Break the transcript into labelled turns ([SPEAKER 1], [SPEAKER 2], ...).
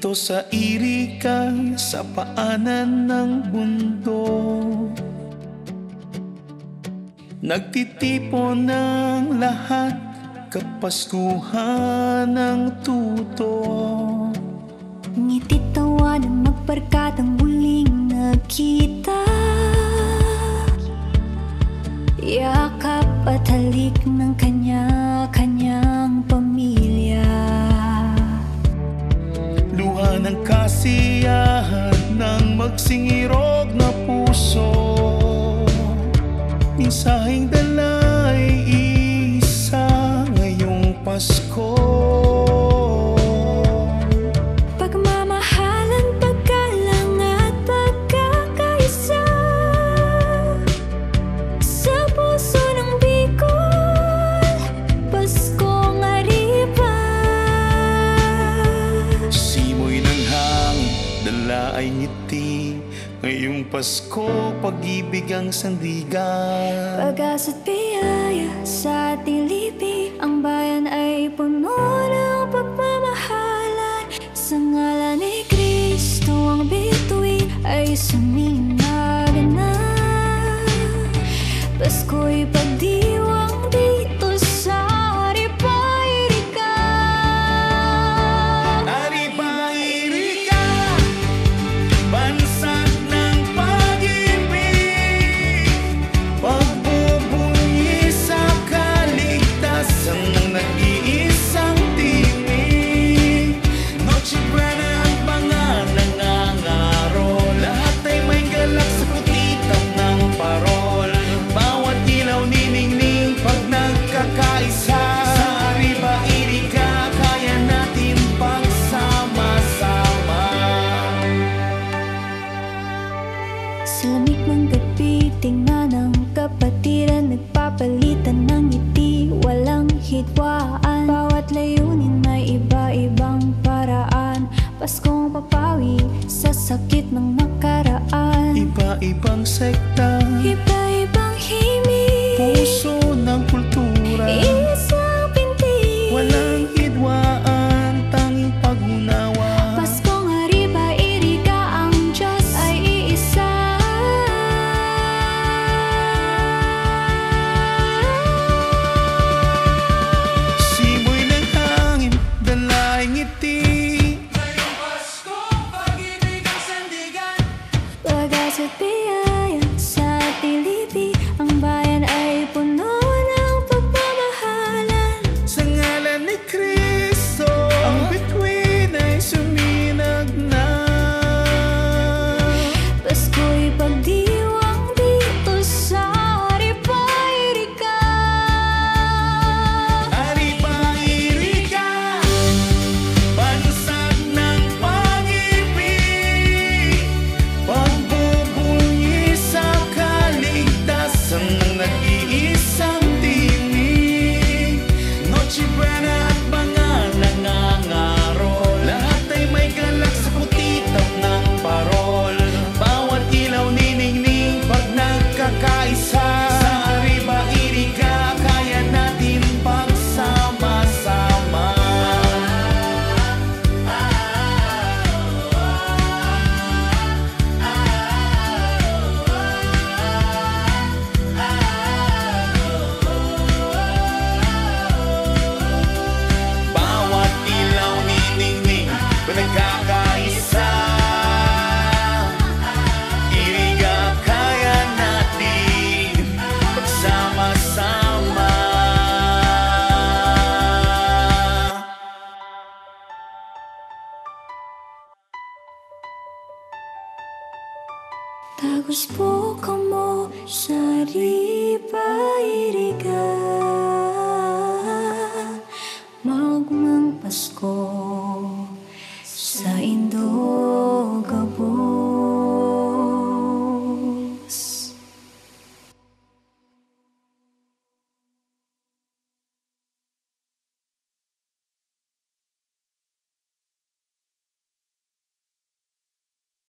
[SPEAKER 1] Dito sa Iriga, sa paanan ng bundok, nagtitipon ng lahat, kapaskuhan ng tuto.
[SPEAKER 2] Ngiti tawa ng magbarkadang muling nagkita, yakap at halik ng kanya-kanyang pamilya.
[SPEAKER 1] Luha ng kasiyahan ng magsingirog na puso, mensaheng dala'y isa ngayong Pasko.
[SPEAKER 2] Pagmamahalan, paggalang at pagkakaisa sa puso ng Bicol, Paskong Ariba.
[SPEAKER 1] Simoy ng hangin, dala ay ngiti, ngayong Pasko, pag-ibig ang sandigan.
[SPEAKER 2] Pag-asa't biyaya sa ating lipi, ang bayan ay puno ng pagmamahalan. Sa ngalan ni Kristo ang bituin ay suminaganan. Pasko'y pagdiwang dito sa Ariba-Iriga.
[SPEAKER 1] Ariba-Iriga, bansag ng pag-ibig, pagbubunyi sa kaligtasan ng nag-iisang tinig. Noche Buena ang pangalan ng araw, lahat ay may galak sa kutitang ng parol. Bawat ilaw niningning pag nagkakaisa. Sa Ariba-Iriga, kaya natin pagsama-sama.
[SPEAKER 2] Sa lamig ng gabi, tingnan ang kapatiran, nagpapalitan ng ngiti, walang hidwaan. Bawat layunin may iba-ibang paraan, Paskong papawi sa sakit ng nakaraan.
[SPEAKER 1] Iba-ibang sekta,
[SPEAKER 2] Iba-ibang himig,
[SPEAKER 1] puso ng kultura,
[SPEAKER 2] isang pintig,
[SPEAKER 1] walang hidwaan, tanging pag-unawa.
[SPEAKER 2] Paskong Ariba-Iriga, ang Diyos ay iisa.
[SPEAKER 1] Simoy ng hangin, dala ay ngiti,
[SPEAKER 2] Pag-asa't biyaya sa ating lipi, ang bayan ay puno ng pagmamahalan.
[SPEAKER 1] sa ngalan ni Kristo ang bituin ay suminag na.
[SPEAKER 2] Pasko'y pagdiwang dito sa Ariba-Iriga.
[SPEAKER 1] Ariba-Iriga, bansag ng pag-ibig, pagbubunyi sa kaligtasan ng nag-iisang tinig. Noche Buena at mga nangangaro, lahat ay may galak sa kutitang ng parol. Bawat ilaw niningning pag nagkakaisa. Sa Ariba-Iriga, kaya natin pagsama-sama. Bawat ilaw niningning pag nagkakaisa. Iriga, kaya natin pagsama-sama.
[SPEAKER 2] Tagos po kamo sa Ariba-Iriga, Magmang Pasko sa Indo.